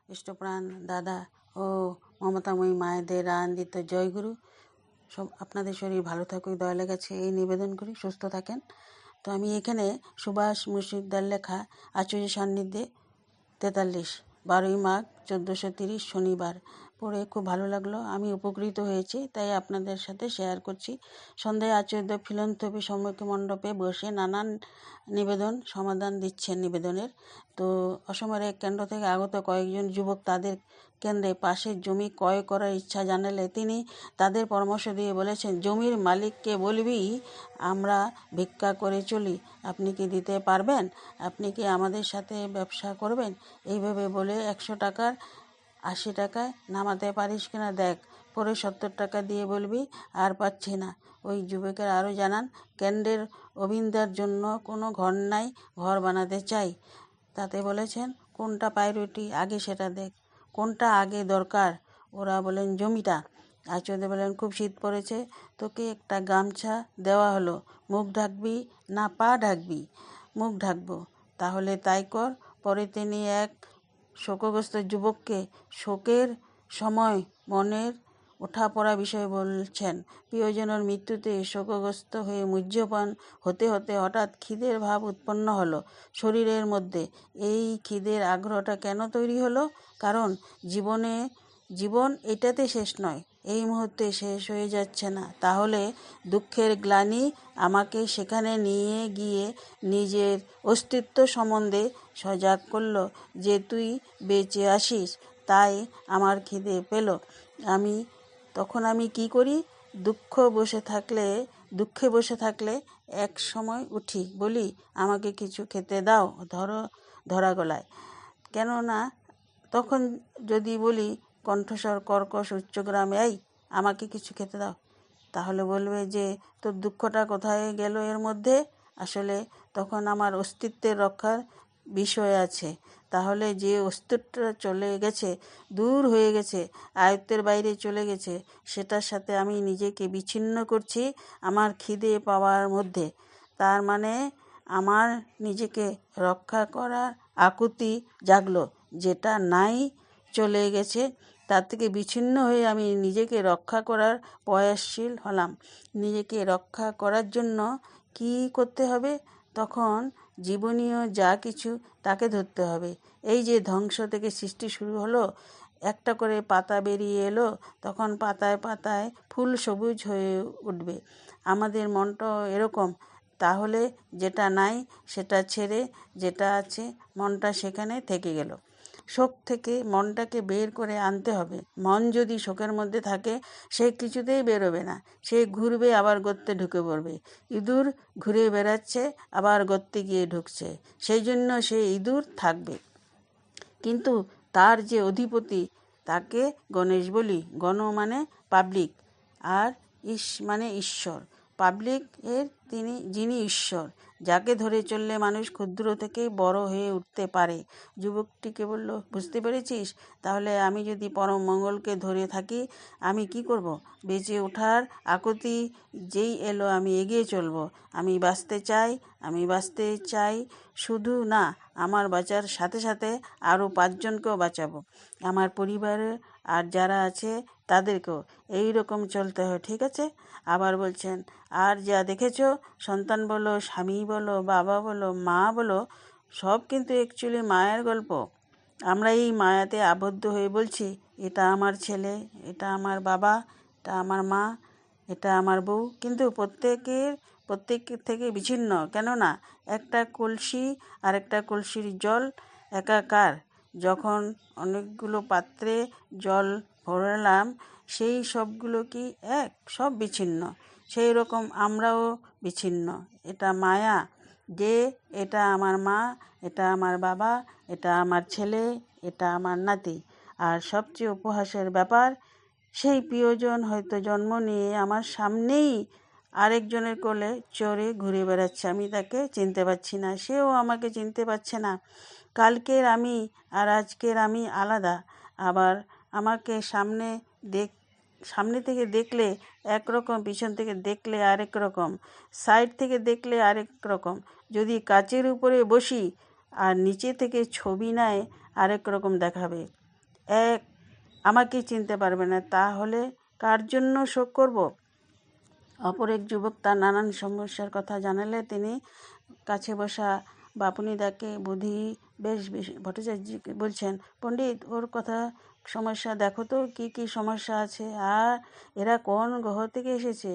ইষ্টপ্রাণ দাদা ও মমতাময়ী মায়েদের আনন্দিত জয়গুরু। সব আপনাদের শরীর ভালো থাকুক, দয়ালের কাছে এই নিবেদন করি, সুস্থ থাকেন। তো আমি এখানে সুভাষ মুর্শিদার লেখা আচার্য সান্নিধ্যে 43 12ই মাঘ 1430 শনিবার পড়ে খুব ভালো লাগলো, আমি উপকৃত হয়েছি, তাই আপনাদের সাথে শেয়ার করছি। সন্ধ্যায় আচার্য ফিলন্থপি সম্মুখ মণ্ডপে বসে নানান নিবেদন সমাধান দিচ্ছেন নিবেদনের। তো অসমের এক কেন্দ্র থেকে আগত কয়েকজন যুবক তাদের কেন্দ্রে পাশের জমি ক্রয় করার ইচ্ছা জানালে তিনি তাদের পরামর্শ দিয়ে বলেছেন, জমির মালিককে বলবি আমরা ভিক্ষা করে চলি, আপনি কি দিতে পারবেন? আপনি কি আমাদের সাথে ব্যবসা করবেন? এইভাবে বলে 100 টাকার 80 টাকায় নামাতে পারিস কিনা দেখ, পরে 70 টাকা দিয়ে বলবি আর পাচ্ছি না। ওই যুবকের আরও জানান, কেন্দ্রের অবিন্দার জন্য কোনো ঘর নাই, ঘর বানাতে চাই। তাতে বলেছেন, কোনটা প্রায়োরিটি আগে সেটা দেখ, কোনটা আগে দরকার? ওরা বলেন জমিটা। আচার্য বলেন, খুব শীত পড়েছে, তোকে একটা গামছা দেওয়া হলো, মুখ ঢাকবি না পা ঢাকবি? মুখ ঢাকবো। তাহলে তাই কর। পরে তিনি এক শোকগ্রস্ত যুবককে শোকের সময় মনের ওঠাপড়া বিষয় বলছেন। প্রিয়জনের মৃত্যুতে শোকগ্রস্ত হয়ে মুহ্যপান হতে হতে হঠাৎ খিদের ভাব উৎপন্ন হলো শরীরের মধ্যে। এই খিদের আগ্রহটা কেন তৈরি হলো? কারণ জীবন এটাতে শেষ নয়, এই মুহূর্তে শেষ হয়ে যাচ্ছে না। তাহলে দুঃখের গ্লানি আমাকে সেখানে নিয়ে গিয়ে নিজের অস্তিত্ব সম্বন্ধে সজাগ করল যে তুই বেঁচে আসিস, তাই আমার খিদে পেল। তখন আমি কি করি? দুঃখে বসে থাকলে এক সময় উঠি, বলি আমাকে কিছু খেতে দাও ধরা গলায়। কেননা তখন যদি বলি কণ্ঠস্বর কর্কশ উচ্চগ্রামে, এই আমাকে কিছু খেতে দাও, তাহলে বলবে যে তোর দুঃখটা কোথায় গেল এর মধ্যে? আসলে তখন আমার অস্তিত্বের রক্ষার বিষয় আছে। তাহলে যে অস্তিত্বটা চলে গেছে, দূর হয়ে গেছে, আয়ত্তের বাইরে চলে গেছে, সেটার সাথে আমি নিজেকে বিচ্ছিন্ন করছি আমার খিদে পাওয়ার মধ্যে। তার মানে আমার নিজেকে রক্ষা করার আকুতি জাগলো, যেটা নাই চলে গেছে, তার থেকে বিচ্ছিন্ন হয়ে আমি নিজেকে রক্ষা করার প্রয়াসশীল হলাম। নিজেকে রক্ষা করার জন্য কি করতে হবে? তখন জীবনীয় যা কিছু তাকে ধরতে হবে। এই যে ধ্বংস থেকে সৃষ্টি শুরু হলো, একটা করে পাতা বেরিয়ে এলো, তখন পাতায় পাতায় ফুল সবুজ হয়ে উঠবে। আমাদের মনটাও এরকম। তাহলে যেটা নাই সেটা ছেড়ে যেটা আছে, মনটা সেখানে থেকে গেল। শোক থেকে মনটাকে বের করে আনতে হবে। মন যদি শোকের মধ্যে থাকে, সে কিছুতেই বেরোবে না, সে ঘুরবে, আবার গর্তে ঢুকে পড়বে। ইঁদুর ঘুরে বেড়াচ্ছে, আবার গর্তে গিয়ে ঢুকছে, সেই জন্য সে ইঁদুর থাকবে। কিন্তু তার যে অধিপতি, তাকে গণেশ বলি। গণ মানে পাবলিক, আর মানে ঈশ্বর। পাবলিক এর যিনি ঈশ্বর, যাকে ধরে চললে মানুষ ক্ষুদ্র থেকে বড় হয়ে উঠতে পারে। যুবকটিকে বলল, বুঝতে পেরেছিস? তাহলে আমি যদি পরম মঙ্গলকে ধরে থাকি, আমি কি করব? বেঁচে ওঠার আকুতি যেই এলো, আমি এগিয়ে চলব। আমি বাঁচতে চাই শুধু না, আমার বাঁচার সাথে সাথে আরও 5 জনকেও বাঁচাবো, আমার পরিবারের আর যারা আছে তাদেরকেও। এই রকম চলতে হয়, ঠিক আছে? আবার বলছেন, আর যা দেখেছো, সন্তান বলো, স্বামী বলো, বাবা বলো, মা বলো, সব কিন্তু অ্যাকচুয়ালি মায়ের গল্প। আমরা এই মায়াতে আবদ্ধ হয়ে বলছি, এটা আমার ছেলে, এটা আমার বাবা, এটা আমার মা, এটা আমার বউ, কিন্তু প্রত্যেকের থেকে বিচ্ছিন্ন। কেননা একটা কলসি আর একটা কলসির জল একাকার। যখন অনেকগুলো পাত্রে জল ভরলাম, সেই সবগুলো কি এক? সব বিচ্ছিন্ন। সেই রকম আমরাও বিচ্ছিন্ন। এটা মায়া যে এটা আমার মা, এটা আমার বাবা, এটা আমার ছেলে, এটা আমার নাতি। আর সবচেয়ে উপহাসের ব্যাপার, সেই প্রিয়জন হয়তো জন্ম নিয়ে আমার সামনেই আরেকজনের কোলে চড়ে ঘুরে বেড়াচ্ছে। আমি তাকে চিনতে পারছি না, সেও আমাকে চিনতে পারছে না। কালকের আমি আর আজকের আমি আলাদা। আবার আমাকে সামনে থেকে দেখলে একরকম, পিছন থেকে দেখলে আরেক রকম, সাইড থেকে দেখলে আরেক রকম। যদি কাচের উপরে বসি আর নিচে থেকে ছবি নেয়, আরেক রকম দেখাবে। এক আমাকেই চিনতে পারবে না, তাহলে কার জন্য শোক করব? অপর এক যুবক তার নানান সমস্যার কথা জানালে তিনি কাছে বসা বাপুনিদাকে বুদ্ধি বেশ ভট্টাচার্যকে বলছেন, পণ্ডিত, ওর কথা সমস্যা দেখো তো, কি কি সমস্যা আছে, আর এরা কোন গ্রহ থেকে এসেছে,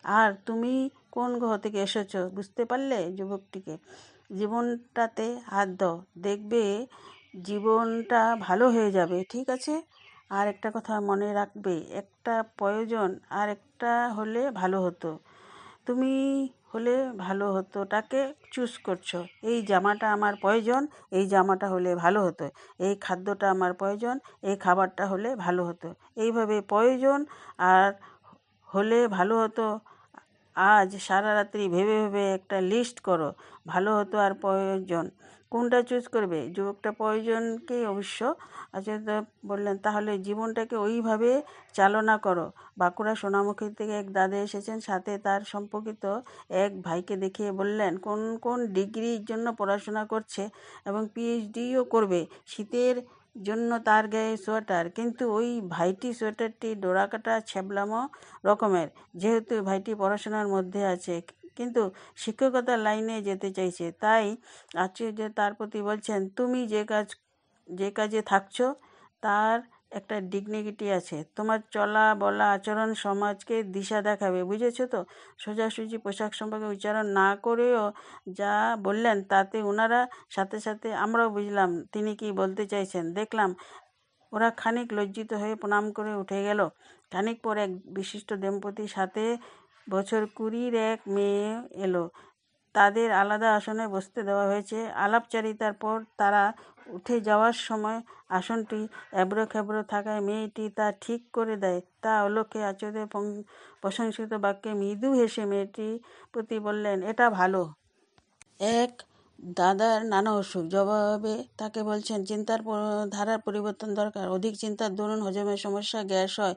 আর তুমি কোন গ্রহ থেকে এসেছো, বুঝতে পারলে? যুবকটিকে জীবনটাতে হাত দাও, দেখবে জীবনটা ভালো হয়ে যাবে, ঠিক আছে? আর একটা কথা মনে রাখবে, একটা প্রয়োজন আর একটা হলে ভালো হতো। তুমি হলে ভালো হতোটাকে চুজ করছো। এই জামাটা আমার প্রয়োজন, এই জামাটা হলে ভালো হতো। এই খাদ্যটা আমার প্রয়োজন, এই খাবারটা হলে ভালো হতো। এইভাবে প্রয়োজন আর হলে ভালো হতো আজ সারা রাত্রি ভেবে ভেবে একটা লিস্ট করো। ভালো হতো আর প্রয়োজন, কোনটা চুজ করবে? যুবকটা প্রয়োজনকে অবশ্য আচার্য বললেন, তাহলে জীবনটাকে ওইভাবে চালনা করো। বাঁকুড়া সোনামুখী থেকে এক দাদা এসেছেন, সাথে তার সম্পর্কিত এক ভাইকে দেখিয়ে বললেন কোন কোন ডিগ্রির জন্য পড়াশোনা করছে এবং পিএইচডিও করবে। শীতের জন্য তার গায়ে সোয়েটার, কিন্তু ওই ভাইটি সোয়েটারটি ডোরাকাটা ছ্যাবলামো রকমের। যেহেতু ভাইটি পড়াশোনার মধ্যে আছে কিন্তু শিক্ষকতার লাইনে যেতে চাইছে, তাই আচার্য তার প্রতি বলছেন, তুমি যে কাজে থাকছো তার একটা ডিগনিটি আছে। তোমার চলা বলা আচরণ সমাজকে দিশা দেখাবে, বুঝেছো তো? সোজাসুজি পোশাক সম্পর্কে উচ্চারণ না করেও যা বললেন তাতে ওনারা সাথে সাথে আমরাও বুঝলাম তিনি কি বলতে চাইছেন। দেখলাম ওরা খানিক লজ্জিত হয়ে প্রণাম করে উঠে গেল। খানিক পর এক বিশিষ্ট দম্পতির সাথে বছর 20-র এক মেয়ে এলো। তাদের আলাদা আসনে বসতে দেওয়া হয়েছে। আলাপচারিতার পর তারা উঠে যাওয়ার সময় আসনটি এবড়ো খেবড়ো থাকায় মেয়েটি তা ঠিক করে দেয়। তা অলক্ষে আচার্যের প্রশংসিত বাক্যে মৃদু হেসে মেয়েটির প্রতি বললেন, এটা ভালো। এক দাদার নানা অসুখ, জবাবে তাকে বলছেন চিন্তার ধারার পরিবর্তন দরকার। অধিক চিন্তার দরুন হজমের সমস্যা, গ্যাস হয়,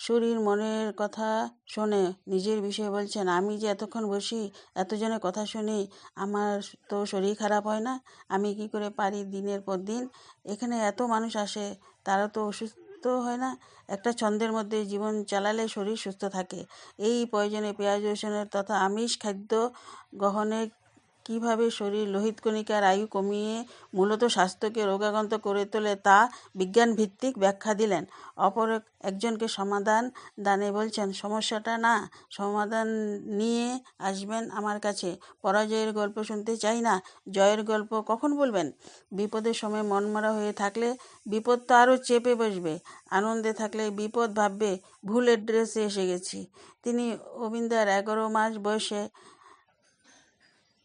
শরীর মনের কথা শোনে, নিজের বিষয়ে বলছেন, আমি যে এতক্ষণ বসি এতজনের কথা শুনি, আমার তো শরীর খারাপ হয় না? আমি কি করে পারি দিনের পর দিন? এখানে এত মানুষ আসে, তারা তো অসুস্থ হয় না? একটা ছন্দের মধ্যে জীবন চালালে শরীর সুস্থ থাকে। এই প্রয়োজনে পেঁয়াজ রসুনের তথা আমিষ খাদ্য গ্রহণে কীভাবে শরীর লোহিত কণিকার আয়ু কমিয়ে মূলত স্বাস্থ্যকে রোগাক্রান্ত করে তোলে তা বিজ্ঞানভিত্তিক ব্যাখ্যা দিলেন। অপর একজনকে সমাধান দানে বলছেন, সমস্যাটা না, সমাধান নিয়ে আসবেন আমার কাছে। পরাজয়ের গল্প শুনতে চাই না, জয়ের গল্প কখন বলবেন? বিপদের সময় মনমরা হয়ে থাকলে বিপদ তো আরও চেপে বসবে, আনন্দে থাকলে বিপদ ভাববে ভুল অ্যাড্রেসে এসে গেছি। তিনি অবিন্দার 11 মাস বয়সে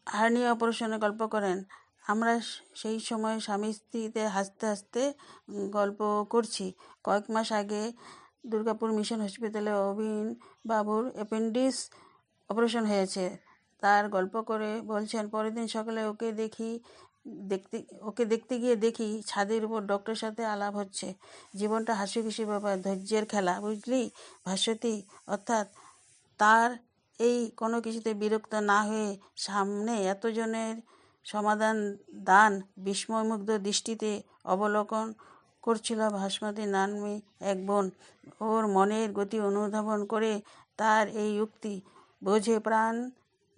হার্নিয়া অপারেশনের গল্প করেন। আমরা সেই সময় স্বামী স্ত্রীতে হাসতে হাসতে গল্প করছি। কয়েক মাস আগে দুর্গাপুর মিশন হসপিটালে অবিন বাবুর অ্যাপেন্ডিক্স অপারেশন হয়েছে। তার গল্প করে বলছেন, পরের দিন সকালে ওকে দেখতে গিয়ে দেখি ছাদের উপর ডক্টরের সাথে আলাপ হচ্ছে। জীবনটা হাসি খুশি ব্যাপার, ধৈর্যের খেলা, বুঝলি ভাস্বতী? অর্থাৎ তার এই কোনো কিছুতে বিরক্ত না হয়ে সামনে এতজনের সমাধান দান বিস্ময়মুগ্ধ দৃষ্টিতে অবলোকন করছিল ভাস্বতী নাম্নী এক বোন। ওর মনের গতি অনুধাবন করে তার এই উক্তি, বোঝে প্রাণ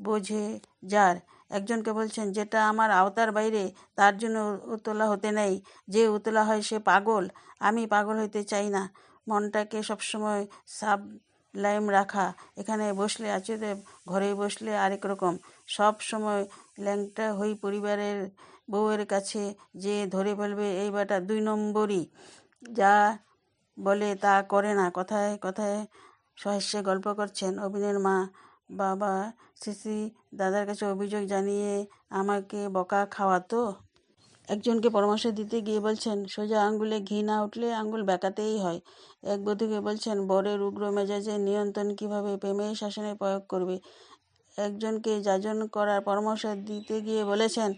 বোঝে যার। একজনকে বলছেন, যেটা আমার আওতার বাইরে তার জন্য উতলা হতে নেই, যে উতলা হয় সে পাগল। আমি পাগল হইতে চাই না, মনটাকে সবসময় সাবলাইম রাখা। এখানে বসলে আচার্যদেব, ঘরে বসলে আরেক রকম। সব সময় ল্যাংটা হই পরিবারের বউয়ের কাছে যে ধরে ফেলবে এই বেটা 2 নম্বরই, যা বলে তা করে না। কথায় কথায় সহাস্যে গল্প করছেন। অবিনের মা বাবা শ্রী দাদার কাছে অভিযোগ জানিয়ে আমাকে বকা খাওয়াতো। একজনকে পরামর্শ দিতে গিয়ে বলছেন, সোজা আঙ্গুলে ঘি না উঠলে আঙ্গুল বেঁকাতেই হয়। এক বধূকে বলছেন, বরের উগ্র মেজাজের নিয়ন্ত্রণ কীভাবে প্রেমের শাসনে প্রয়োগ করবে। একজনকে যাজন করার পরামর্শ দিতে গিয়ে বলেছেন,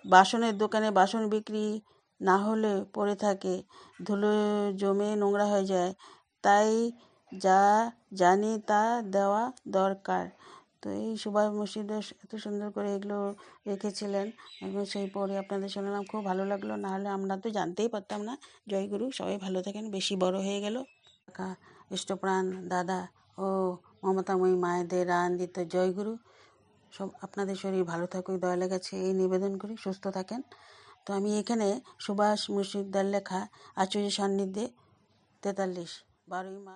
বাসনের দোকানে বাসন বিক্রি না হলে পড়ে থাকে, ধুলো জমে নোংরা হয়ে যায়, তাই যা জানি তা দেওয়া দরকার। তো এই সুভাষ মুর্শিদাস এত সুন্দর করে এগুলো রেখেছিলেন, এবং সেই পরে আপনাদের শোনালাম, খুব ভালো লাগলো। নাহলে আমরা তো জানতেই পারতাম না। জয়গুরু, সবাই ভালো থাকেন। বেশি বড় হয়ে গেল। ইষ্টপ্রাণ দাদা ও মমতাময়ী মায়েদের আনন্দিত জয়গুরু, সব আপনাদের শরীর ভালো থাকুক, দয়ালের কাছে এই নিবেদন করি, সুস্থ থাকেন। তো আমি এখানে সুভাষ মুর্শিদার লেখা আচার্য সান্নিধ্যে 43 12ই মার্চ